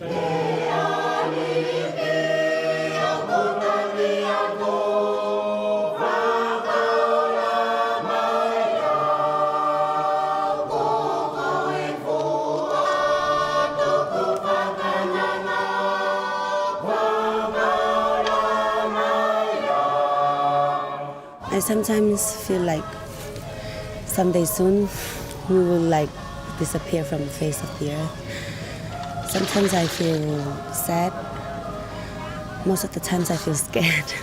I sometimes feel like someday soon we will disappear from the face of the earth. Sometimes I feel sad. Most of the times I feel scared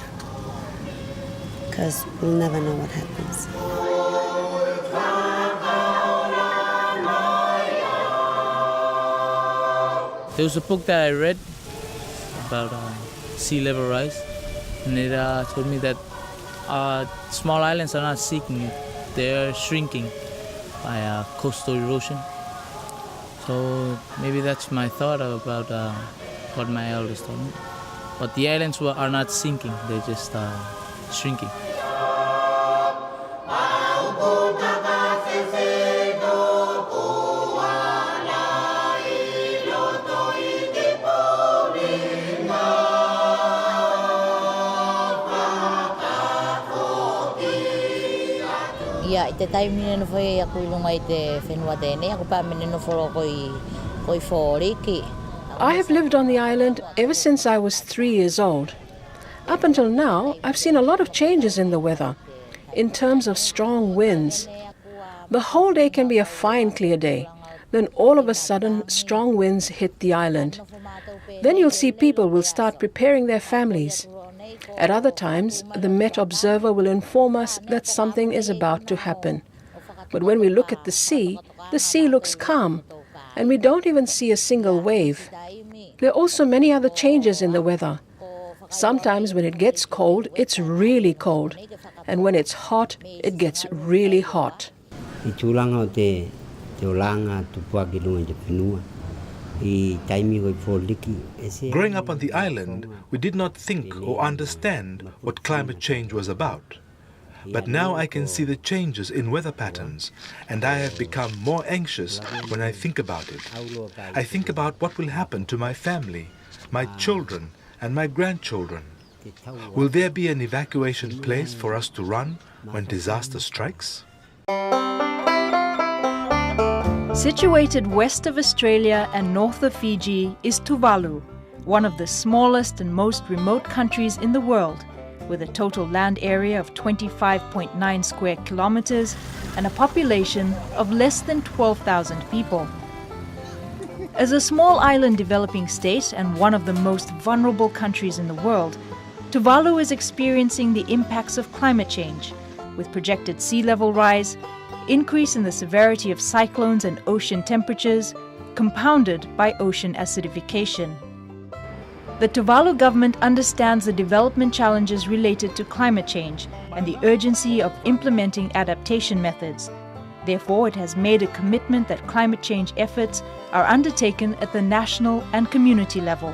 because we'll never know what happens. There was a book that I read about sea level rise, and it told me that small islands are not sinking, they're shrinking by coastal erosion. So maybe that's my thought about what my elders told me. But the islands are not sinking, they're just shrinking. Ia, te taimi neno foi aku ilunga I te whenua tēnei, aku pā meneno whoro koi whoriki. I have lived on the island ever since I was 3 years old. Up until now, I've seen a lot of changes in the weather, in terms of strong winds. The whole day can be a fine, clear day. Then all of a sudden, strong winds hit the island. Then you'll see people will start preparing their families. At other times, the Met observer will inform us that something is about to happen. But when we look at the sea looks calm, and we don't even see a single wave. There are also many other changes in the weather. Sometimes when it gets cold, it's really cold, and when it's hot, it gets really hot. Growing up on the island, we did not think or understand what climate change was about. But now I can see the changes in weather patterns, and I have become more anxious when I think about it. I think about what will happen to my family, my children, and my grandchildren. Will there be an evacuation place for us to run when disaster strikes? Situated west of Australia and north of Fiji is Tuvalu, one of the smallest and most remote countries in the world, with a total land area of 25.9 square kilometers and a population of less than 12,000 people. As a small island developing state and one of the most vulnerable countries in the world, Tuvalu is experiencing the impacts of climate change, with projected sea level rise, increase in the severity of cyclones and ocean temperatures, compounded by ocean acidification. The Tuvalu government understands the development challenges related to climate change and the urgency of implementing adaptation methods. Therefore, it has made a commitment that climate change efforts are undertaken at the national and community level.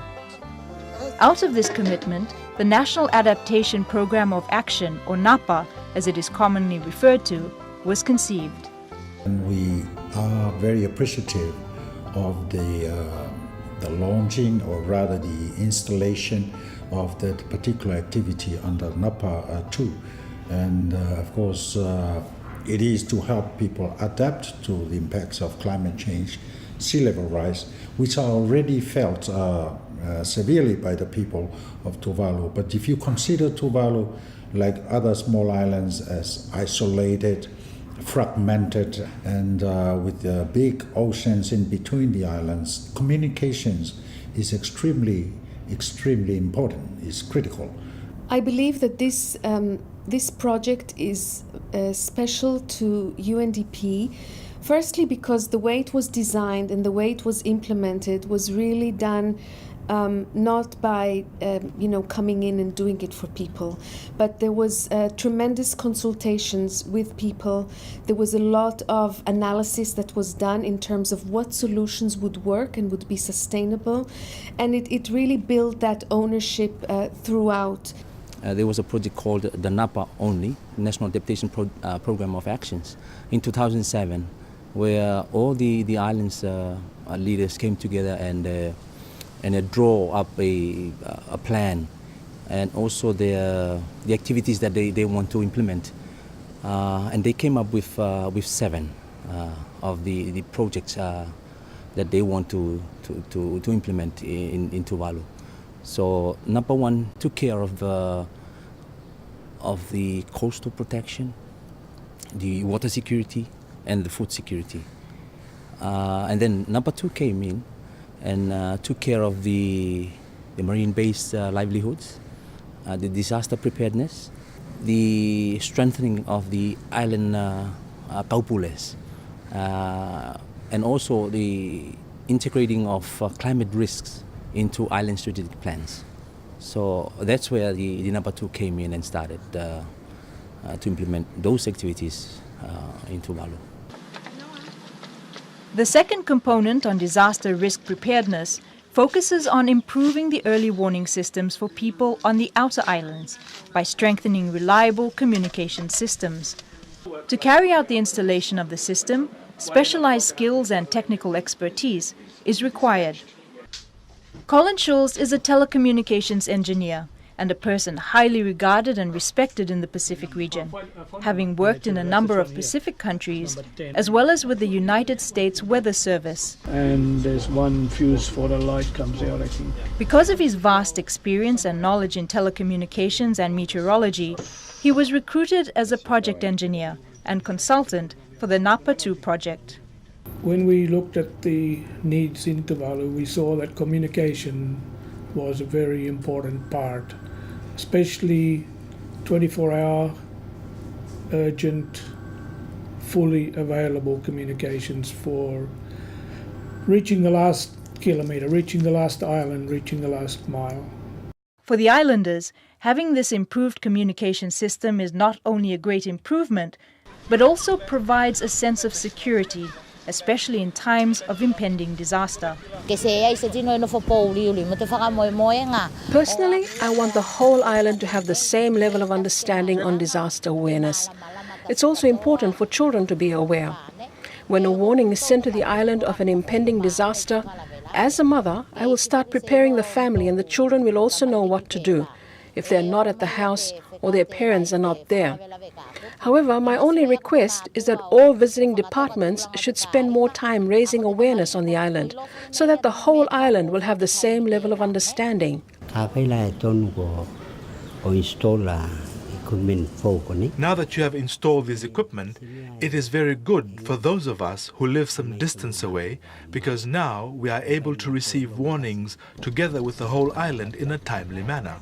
Out of this commitment, the National Adaptation Program of Action, or NAPA, as it is commonly referred to, was conceived. And we are very appreciative of the launching, or rather the installation of that particular activity under NAPA 2. And of course, it is to help people adapt to the impacts of climate change, sea level rise, which are already felt severely by the people of Tuvalu. But if you consider Tuvalu, like other small islands, as isolated, fragmented, and with big oceans in between the islands, communications is extremely important, is critical. I believe that this project is special to UNDP, firstly because the way it was designed and the way it was implemented was really done not by coming in and doing it for people, but there was tremendous consultations with people. There was a lot of analysis that was done in terms of what solutions would work and would be sustainable, and it really built that ownership throughout. There was a project called the NAPA only, National Adaptation Program of Actions, in 2007, where all the islands leaders came together and and draw up a plan, and also the activities that they want to implement. And they came up with 7 of the projects that they want to implement in Tuvalu. So NAPA 1 took care of the coastal protection, the water security, and the food security. And then NAPA 2 came in and took care of the marine-based livelihoods, the disaster preparedness, the strengthening of the island kaupules, and also the integrating of climate risks into island strategic plans. So that's where the NAPA 2 came in and started to implement those activities in Tuvalu. The second component on disaster risk preparedness focuses on improving the early warning systems for people on the outer islands by strengthening reliable communication systems. To carry out the installation of the system, specialized skills and technical expertise is required. Colin Schulz is a telecommunications engineer and a person highly regarded and respected in the Pacific region, having worked in a number of Pacific countries, as well as with the United States Weather Service. And there's one fuse for the light comes out, I think. Because of his vast experience and knowledge in telecommunications and meteorology, he was recruited as a project engineer and consultant for the NAPA 2 project. When we looked at the needs in Tuvalu, we saw that communication was a very important part, especially 24-hour, urgent, fully available communications for reaching the last kilometre, reaching the last island, reaching the last mile. For the islanders, having this improved communication system is not only a great improvement, but also provides a sense of security, especially in times of impending disaster. Personally, I want the whole island to have the same level of understanding on disaster awareness. It's also important for children to be aware. When a warning is sent to the island of an impending disaster, as a mother, I will start preparing the family, and the children will also know what to do if they're not at the house or their parents are not there. However, my only request is that all visiting departments should spend more time raising awareness on the island so that the whole island will have the same level of understanding. Now that you have installed this equipment, it is very good for those of us who live some distance away, because now we are able to receive warnings together with the whole island in a timely manner.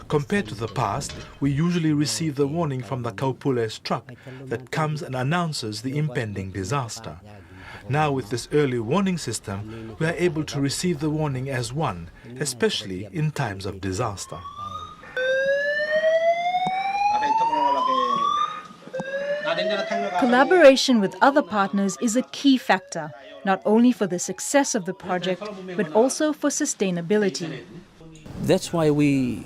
Compared to the past, we usually receive the warning from the kaupule's truck that comes and announces the impending disaster. Now with this early warning system, we are able to receive the warning as one, especially in times of disaster. Collaboration with other partners is a key factor, not only for the success of the project, but also for sustainability. That's why we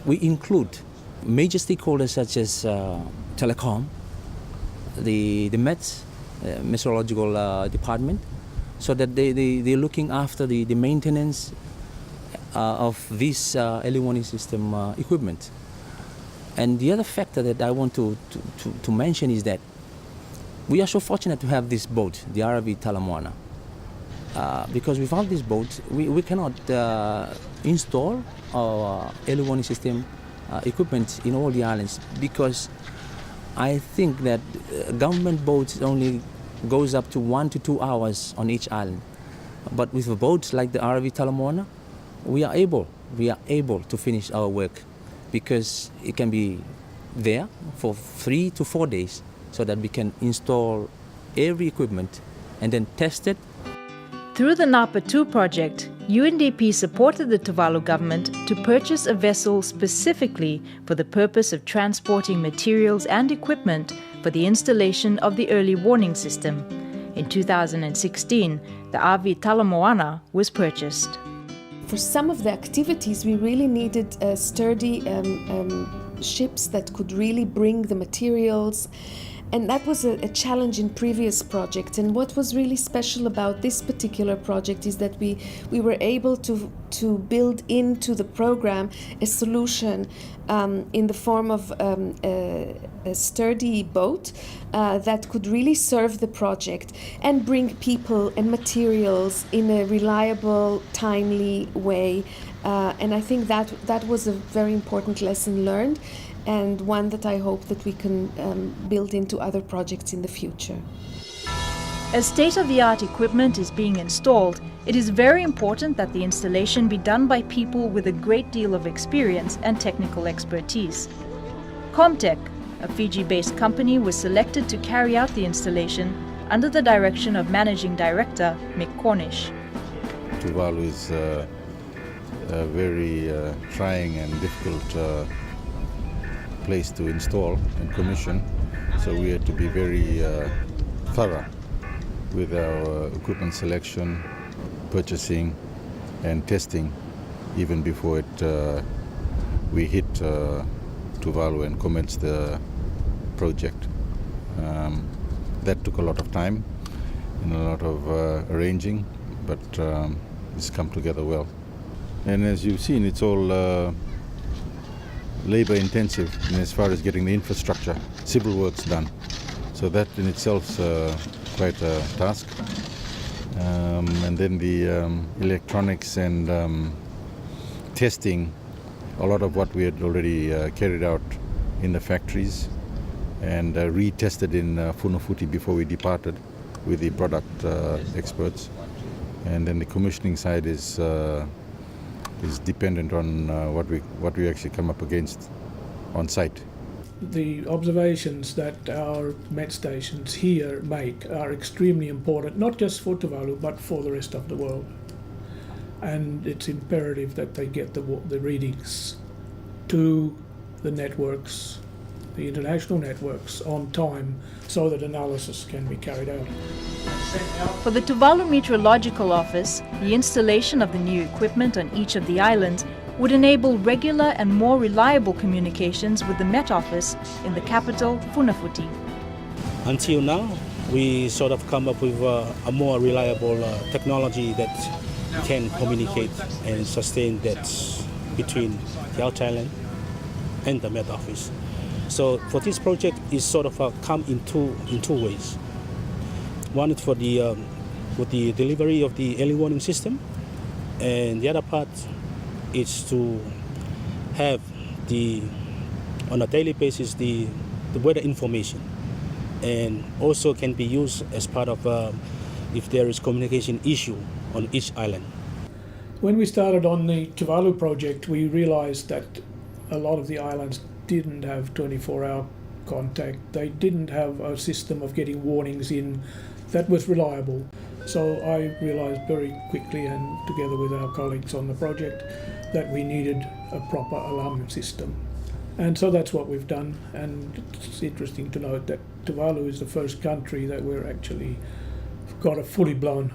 include major stakeholders such as telecom, the METS, meteorological department, so that they're looking after the maintenance of this early warning system equipment. And the other factor that I want to mention is that we are so fortunate to have this boat, the RV Talamoana, because without this boat, we cannot install our early warning system equipment in all the islands, because I think that government boats only goes up to 1 to 2 hours on each island. But with a boat like the RV Talamoana, we are able to finish our work, because it can be there for 3 to 4 days, so that we can install every equipment and then test it. Through the NAPA 2 project, UNDP supported the Tuvalu government to purchase a vessel specifically for the purpose of transporting materials and equipment for the installation of the early warning system. In 2016, the RV Talamoana was purchased. For some of the activities, we really needed sturdy ships that could really bring the materials And that was a challenge in previous projects. And what was really special about this particular project is that we were able to build into the program a solution in the form of a sturdy boat that could really serve the project and bring people and materials in a reliable, timely way. And I think that was a very important lesson learned, and one that I hope that we can build into other projects in the future. As state-of-the-art equipment is being installed, it is very important that the installation be done by people with a great deal of experience and technical expertise. Comtech, a Fiji-based company, was selected to carry out the installation under the direction of Managing Director Mick Cornish. Tuvalu is a very trying and difficult place to install and commission, so we had to be very thorough with our equipment selection, purchasing and testing even before we hit Tuvalu and commenced the project. That took a lot of time and a lot of arranging, but it's come together well. And as you've seen, it's all labor intensive in as far as getting the infrastructure, civil works done. So that in itself is quite a task. And then the electronics and testing, a lot of what we had already carried out in the factories and retested in Funafuti before we departed with the product experts. And then the commissioning side is dependent on what we actually come up against on site. The observations that our met stations here make are extremely important, not just for Tuvalu but for the rest of the world. And it's imperative that they get the readings to the networks, the international networks, on time so that analysis can be carried out. For the Tuvalu Meteorological Office, the installation of the new equipment on each of the islands would enable regular and more reliable communications with the Met Office in the capital, Funafuti. Until now, we sort of come up with a more reliable technology that can communicate and sustain that between the outer island and the Met Office. So for this project, is sort of come in two ways. One is for the delivery of the early warning system, and the other part is to have on a daily basis the weather information, and also can be used as part of if there is communication issue on each island. When we started on the Tuvalu project, we realized that a lot of the islands didn't have 24-hour contact. They didn't have a system of getting warnings in that was reliable. So I realized very quickly, and together with our colleagues on the project, that we needed a proper alarm system. And so that's what we've done. And it's interesting to note that Tuvalu is the first country that we're actually got a fully blown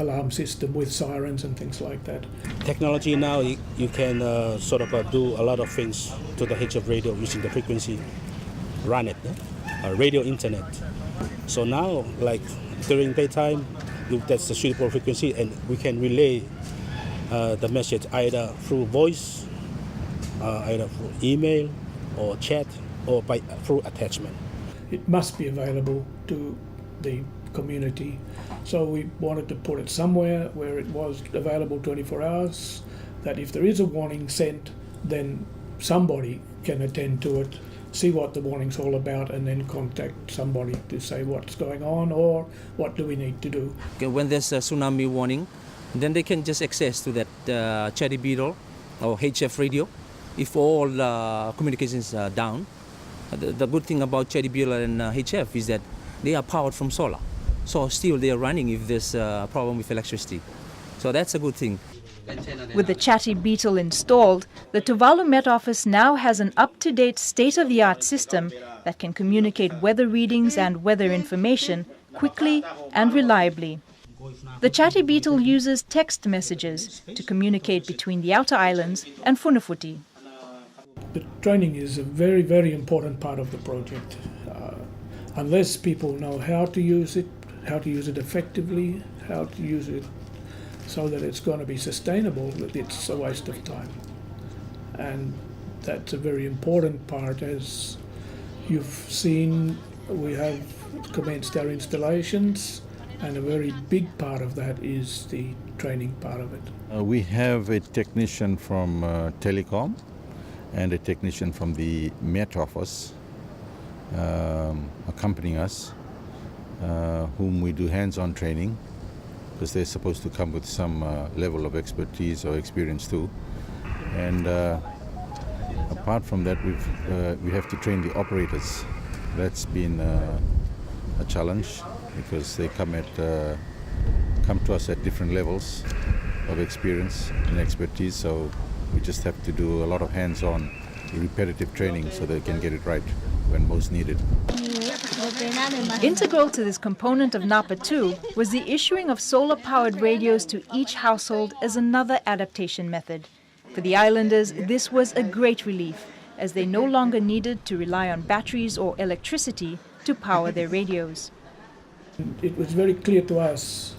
alarm system with sirens and things like that. Technology now, you can sort of do a lot of things to the HF radio using the frequency, run it, radio internet. So now, like during daytime, that's the suitable frequency, and we can relay the message either through voice, either through email or chat, or through attachment. It must be available to the community. So we wanted to put it somewhere where it was available 24 hours, that if there is a warning sent, then somebody can attend to it, see what the warning's all about, and then contact somebody to say what's going on or what do we need to do. When there's a tsunami warning, then they can just access to that cherry beetle or HF radio if all communications are down. The good thing about cherry beetle and HF is that they are powered from solar. So still they are running if there's a problem with electricity. So that's a good thing. With the Chatty Beetle installed, the Tuvalu Met Office now has an up-to-date state-of-the-art system that can communicate weather readings and weather information quickly and reliably. The Chatty Beetle uses text messages to communicate between the outer islands and Funafuti. The training is a very, very important part of the project. unless people know how to use it effectively, how to use it so that it's going to be sustainable, it's a waste of time. And that's a very important part. As you've seen, we have commenced our installations, and a very big part of that is the training part of it. We have a technician from Telecom and a technician from the Met Office accompanying us, whom we do hands-on training, because they're supposed to come with some level of expertise or experience too. And apart from that, we have to train the operators. That's been a challenge, because they come to us at different levels of experience and expertise, so we just have to do a lot of hands-on repetitive training so they can get it right when most needed. Integral to this component of NAPA 2 was the issuing of solar-powered radios to each household as another adaptation method. For the islanders, this was a great relief, as they no longer needed to rely on batteries or electricity to power their radios. It was very clear to us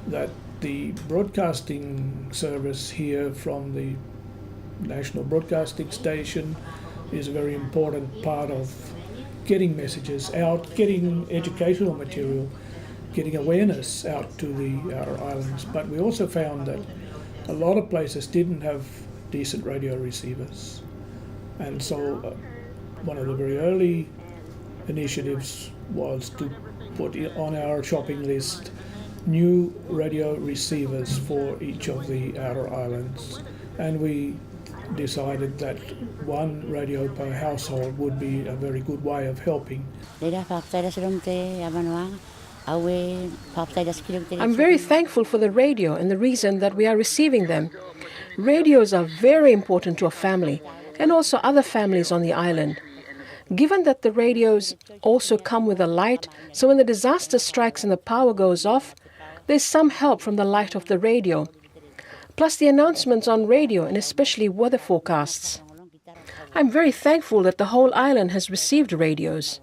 that the broadcasting service here from the National Broadcasting Station is a very important part of getting messages out, getting educational material, getting awareness out to our islands. But we also found that a lot of places didn't have decent radio receivers. And so one of the very early initiatives was to put on our shopping list new radio receivers for each of the outer islands. And we decided that one radio per household would be a very good way of helping. I'm very thankful for the radio and the reason that we are receiving them. Radios are very important to a family and also other families on the island. Given that the radios also come with a light, so when the disaster strikes and the power goes off, there's some help from the light of the radio, plus the announcements on radio and especially weather forecasts. I'm very thankful that the whole island has received radios.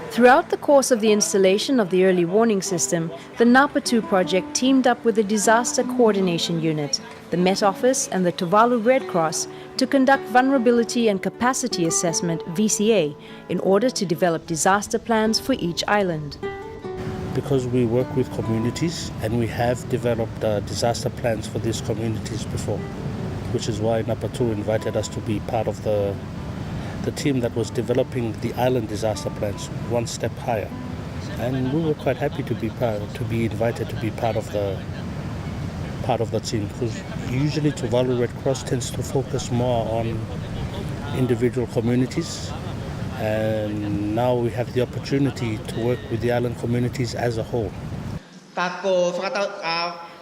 Throughout the course of the installation of the early warning system, the NAPA 2 project teamed up with the Disaster Coordination Unit, the Met Office and the Tuvalu Red Cross to conduct Vulnerability and Capacity Assessment (VCA) in order to develop disaster plans for each island. Because we work with communities and we have developed disaster plans for these communities before, which is why NAPA 2 invited us to be part of the team that was developing the island disaster plans one step higher. And we were quite happy to be invited to be part of the team, because usually Tuvalu Red Cross tends to focus more on individual communities, and now we have the opportunity to work with the island communities as a whole.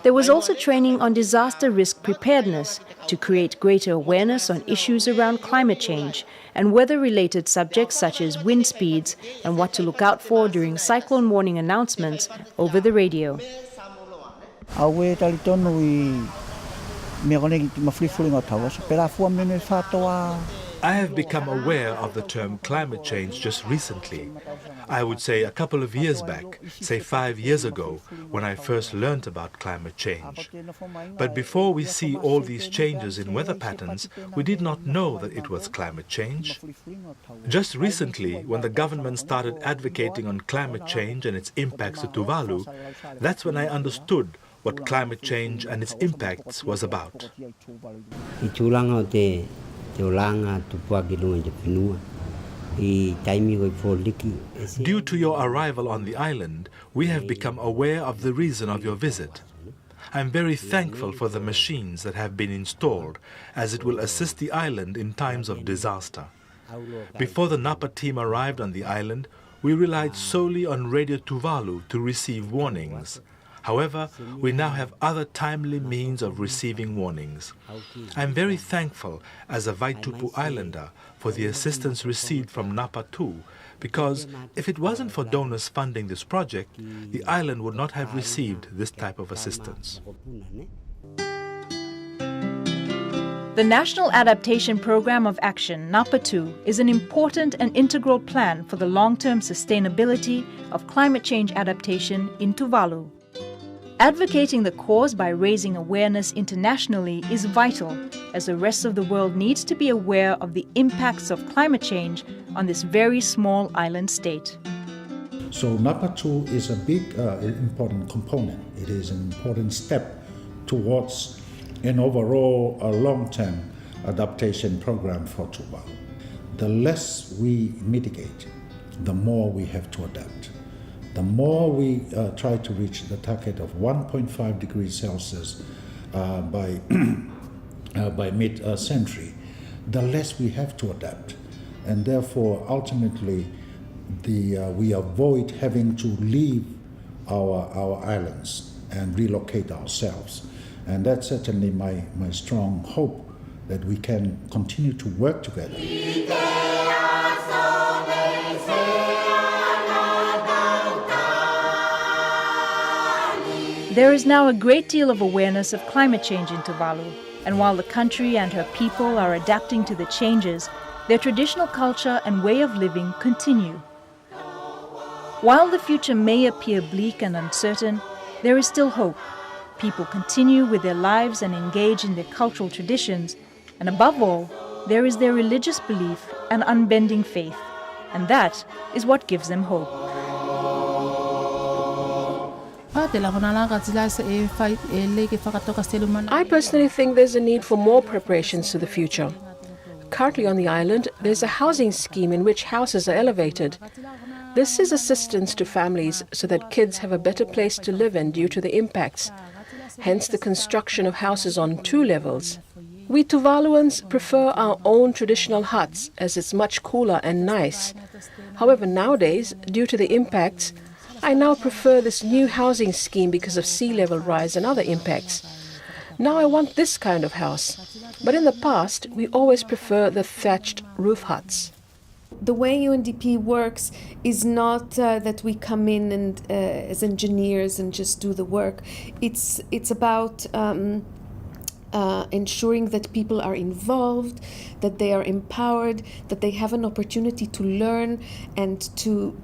There was also training on disaster risk preparedness to create greater awareness on issues around climate change and weather-related subjects such as wind speeds and what to look out for during cyclone warning announcements over the radio. I have become aware of the term climate change just recently. I would say a couple of years back, say 5 years ago, when I first learnt about climate change. But before we see all these changes in weather patterns, we did not know that it was climate change. Just recently, when the government started advocating on climate change and its impacts to Tuvalu, that's when I understood what climate change and its impacts was about. Due to your arrival on the island, we have become aware of the reason of your visit. I'm very thankful for the machines that have been installed, as it will assist the island in times of disaster. Before the NAPA team arrived on the island, we relied solely on Radio Tuvalu to receive warnings. However, we now have other timely means of receiving warnings. I'm very thankful as a Vaitupu Islander for the assistance received from NAPA 2, because if it wasn't for donors funding this project, the island would not have received this type of assistance. The National Adaptation Program of Action, NAPA 2, is an important and integral plan for the long-term sustainability of climate change adaptation in Tuvalu. Advocating the cause by raising awareness internationally is vital, as the rest of the world needs to be aware of the impacts of climate change on this very small island state. So NAPA 2 is a big, important component. It is an important step towards an overall long-term adaptation program for Tuvalu. The less we mitigate, the more we have to adapt. The more we try to reach the target of 1.5 degrees Celsius by mid-century, the less we have to adapt. And therefore, ultimately, we avoid having to leave our islands and relocate ourselves. And that's certainly my strong hope that we can continue to work together. There is now a great deal of awareness of climate change in Tuvalu, and while the country and her people are adapting to the changes, their traditional culture and way of living continue. While the future may appear bleak and uncertain, there is still hope. People continue with their lives and engage in their cultural traditions, and above all, there is their religious belief and unbending faith, and that is what gives them hope. I personally think there's a need for more preparations to the future. Currently on the island, there's a housing scheme in which houses are elevated. This is assistance to families so that kids have a better place to live in due to the impacts, hence the construction of houses on 2 levels. We Tuvaluans prefer our own traditional huts as it's much cooler and nice. However, nowadays, due to the impacts, I now prefer this new housing scheme because of sea level rise and other impacts. Now I want this kind of house. But in the past, we always prefer the thatched roof huts. The way UNDP works is not that we come in and as engineers and just do the work. It's about ensuring that people are involved, that they are empowered, that they have an opportunity to learn and to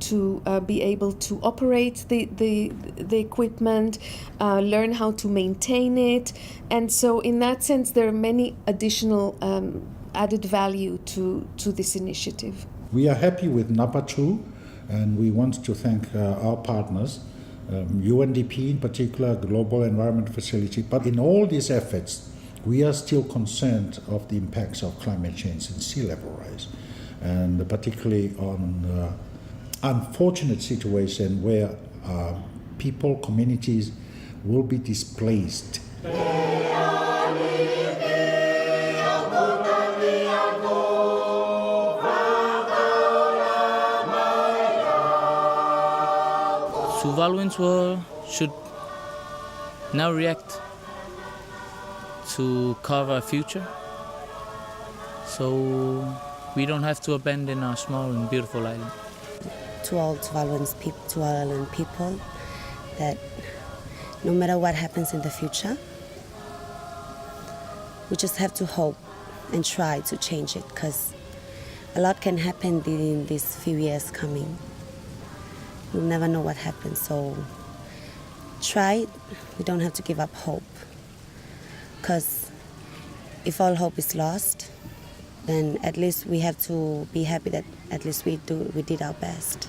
be able to operate the equipment, learn how to maintain it. And so in that sense, there are many additional added value to this initiative. We are happy with NAPA 2, and we want to thank our partners, UNDP in particular, Global Environment Facility. But in all these efforts, we are still concerned of the impacts of climate change and sea level rise, and particularly on unfortunate situation where people, communities will be displaced. Tuvaluans should now react to carve our future, so we don't have to abandon our small and beautiful island. To all Tuvaluans people, that no matter what happens in the future, we just have to hope and try to change it, because a lot can happen in these few years coming. We'll never know what happens, so try. We don't have to give up hope, because if all hope is lost, then at least we have to be happy that at least we did our best.